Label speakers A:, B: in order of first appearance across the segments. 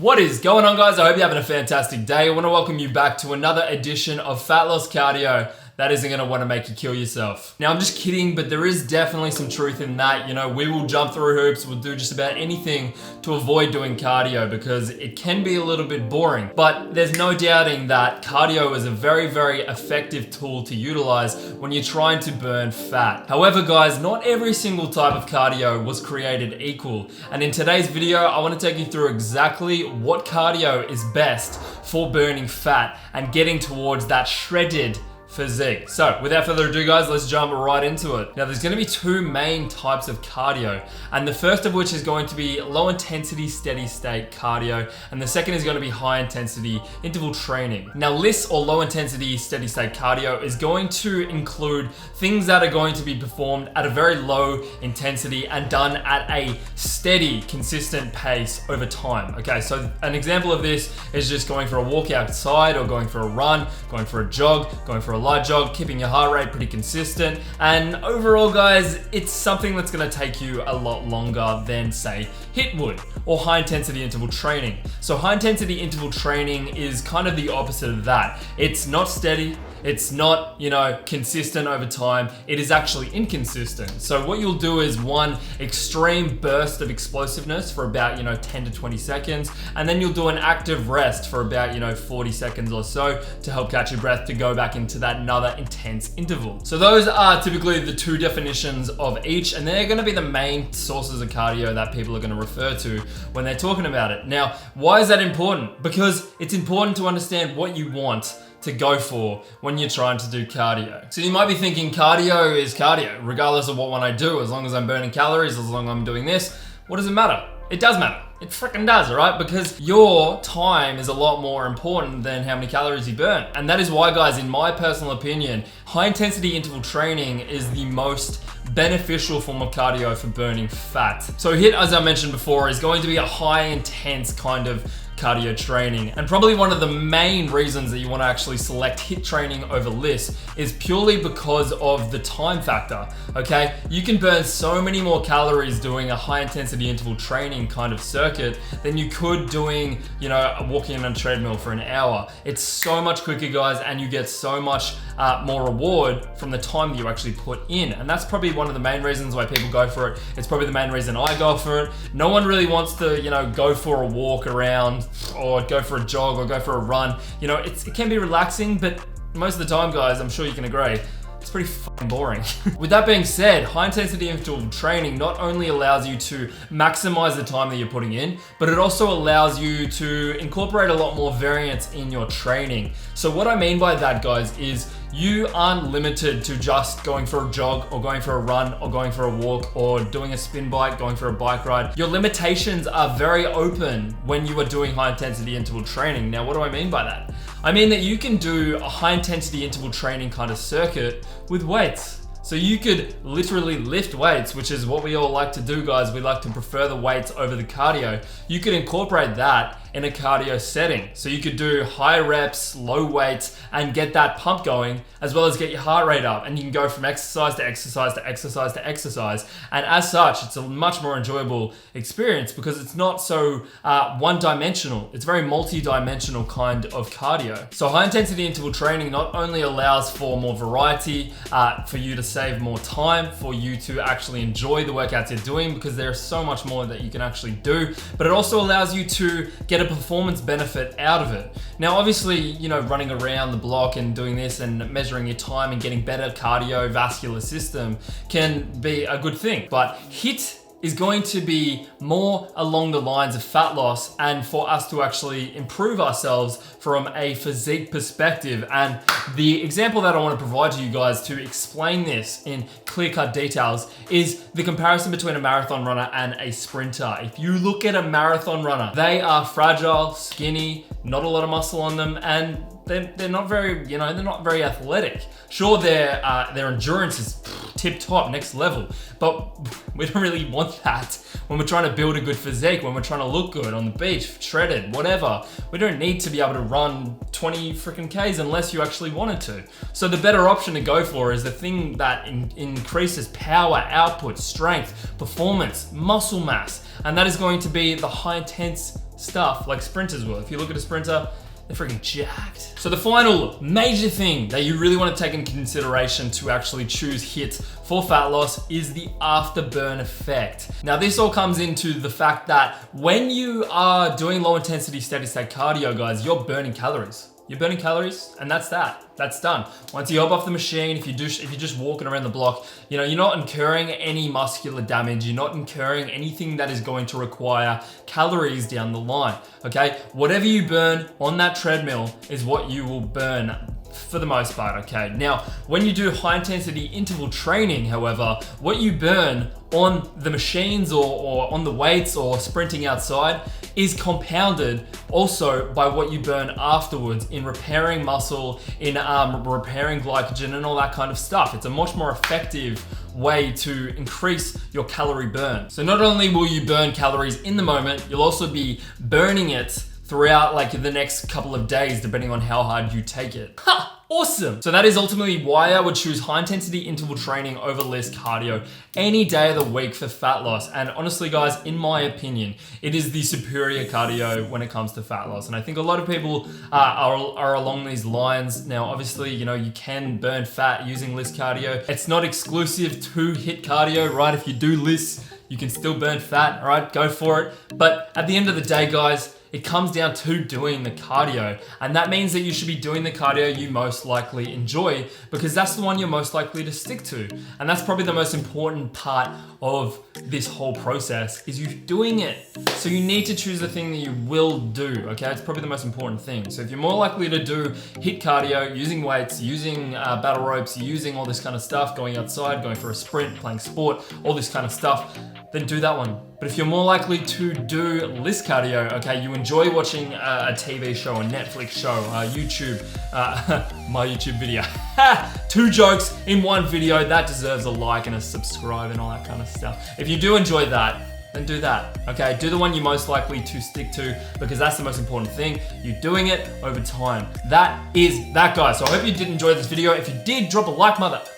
A: What is going on, guys? I hope you're having a fantastic day. I want to welcome you back to another edition of Fat Loss Cardio that isn't going to want to make you kill yourself. Now, I'm just kidding, but there is definitely some truth in that. You know, we will jump through hoops, we'll do just about anything to avoid doing cardio because it can be a little bit boring. But there's no doubting that cardio is a very, very effective tool to utilize when you're trying to burn fat. However, guys, not every single type of cardio was created equal. And in today's video, I want to take you through exactly what cardio is best for burning fat and getting towards that shredded physique. So without further ado, guys, let's jump right into it. Now, there's going to be two main types of cardio, and the first of which is going to be low intensity steady state cardio, and the second is going to be high intensity interval training. Now, LISS or low intensity steady state cardio is going to include things that are going to be performed at a very low intensity and done at a steady, consistent pace over time. Okay, so an example of this is just going for a walk outside or going for a run, going for a jog, going for a light jog, keeping your heart rate pretty consistent. And overall, guys, it's something that's going to take you a lot longer than, say, HIIT would, or high intensity interval training. So high intensity interval training is kind of the opposite of that. It's not steady. It's not, consistent over time. It is actually inconsistent. So what you'll do is one extreme burst of explosiveness for about, 10 to 20 seconds. And then you'll do an active rest for about, 40 seconds or so to help catch your breath to go back into that another intense interval. So those are typically the two definitions of each, and they're gonna be the main sources of cardio that people are gonna refer to when they're talking about it. Now, why is that important? Because it's important to understand what you want to go for when you're trying to do cardio. So you might be thinking cardio is cardio, regardless of what one I do, as long as I'm burning calories, as long as I'm doing this, what does it matter? It does matter. It freaking does, all right? Because your time is a lot more important than how many calories you burn. And that is why, guys, in my personal opinion, high intensity interval training is the most beneficial form of cardio for burning fat. So HIIT, as I mentioned before, is going to be a high intense kind of cardio training. And probably one of the main reasons that you want to actually select HIIT training over LISS is purely because of the time factor, okay? You can burn so many more calories doing a high intensity interval training kind of circuit than you could doing, walking on a treadmill for an hour. It's so much quicker, guys, and you get so much more reward from the time that you actually put in. And that's probably one of the main reasons why people go for it. It's probably the main reason I go for it. No one really wants to, go for a walk around or go for a jog or go for a run. It can be relaxing, but most of the time, guys, I'm sure you can agree, it's pretty fucking boring. With that being said, high intensity interval training not only allows you to maximize the time that you're putting in, but it also allows you to incorporate a lot more variance in your training. So what I mean by that, guys, is you aren't limited to just going for a jog or going for a run or going for a walk or doing a spin bike, going for a bike ride. Your limitations are very open when you are doing high intensity interval training. Now, what do I mean by that? I mean that you can do a high intensity interval training kind of circuit with weights. So you could literally lift weights, which is what we all like to do, guys. We like to prefer the weights over the cardio. You could incorporate that in a cardio setting. So you could do high reps, low weights, and get that pump going, as well as get your heart rate up. And you can go from exercise to exercise to exercise to exercise. And as such, it's a much more enjoyable experience because it's not so one-dimensional. It's very multi-dimensional kind of cardio. So high intensity interval training not only allows for more variety, for you to save more time, for you to actually enjoy the workouts you're doing, because there's so much more that you can actually do, but it also allows you to get a performance benefit out of it. Now, obviously, running around the block and doing this and measuring your time and getting better cardiovascular system can be a good thing, but HIIT is going to be more along the lines of fat loss and for us to actually improve ourselves from a physique perspective. And the example that I want to provide to you guys to explain this in clear-cut details is the comparison between a marathon runner and a sprinter. If you look at a marathon runner, they are fragile, skinny, not a lot of muscle on them, and they're not very, they're not very athletic. Sure, their endurance is tip top, next level, but we don't really want that when we're trying to build a good physique, when we're trying to look good on the beach, shredded, whatever. We don't need to be able to run 20 freaking Ks unless you actually wanted to. So the better option to go for is the thing that increases power, output, strength, performance, muscle mass, and that is going to be the high intense stuff like sprinters will. If you look at a sprinter, they're freaking jacked. So the final major thing that you really want to take into consideration to actually choose HIIT for fat loss is the afterburn effect. Now this all comes into the fact that when you are doing low intensity steady state cardio, guys, you're burning calories. You're burning calories, and that's that. That's done. Once you hop off the machine, if you're just walking around the block, you know, you're not incurring any muscular damage. You're not incurring anything that is going to require calories down the line, okay? Whatever you burn on that treadmill is what you will burn for the most part, okay? Now, when you do high intensity interval training, however, what you burn on the machines or on the weights or sprinting outside is compounded also by what you burn afterwards in repairing muscle, in repairing glycogen and all that kind of stuff. It's a much more effective way to increase your calorie burn. So not only will you burn calories in the moment, you'll also be burning it throughout like the next couple of days, depending on how hard you take it. Ha! Awesome. So that is ultimately why I would choose high intensity interval training over LISS cardio any day of the week for fat loss. And honestly, guys, in my opinion, it is the superior cardio when it comes to fat loss. And I think a lot of people are along these lines. Now, obviously, you know, you can burn fat using LISS cardio. It's not exclusive to HIIT cardio, right? If you do LISS, you can still burn fat, all right? Go for it. But at the end of the day, guys, it comes down to doing the cardio. And that means that you should be doing the cardio you most likely enjoy, because that's the one you're most likely to stick to. And that's probably the most important part of this whole process, is you doing it. So you need to choose the thing that you will do, okay? It's probably the most important thing. So if you're more likely to do HIIT cardio, using weights, using battle ropes, using all this kind of stuff, going outside, going for a sprint, playing sport, all this kind of stuff, then do that one. But if you're more likely to do LISS cardio, okay, you enjoy watching a TV show, a Netflix show, YouTube, my YouTube video. 2 jokes in one video, that deserves a like and a subscribe and all that kind of stuff. If you do enjoy that, then do that, okay? Do the one you're most likely to stick to, because that's the most important thing. You're doing it over time. That is that, guys. So I hope you did enjoy this video. If you did, drop a like, motherfucker.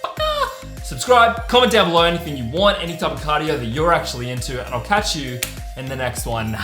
A: Subscribe, comment down below anything you want, any type of cardio that you're actually into, and I'll catch you in the next one.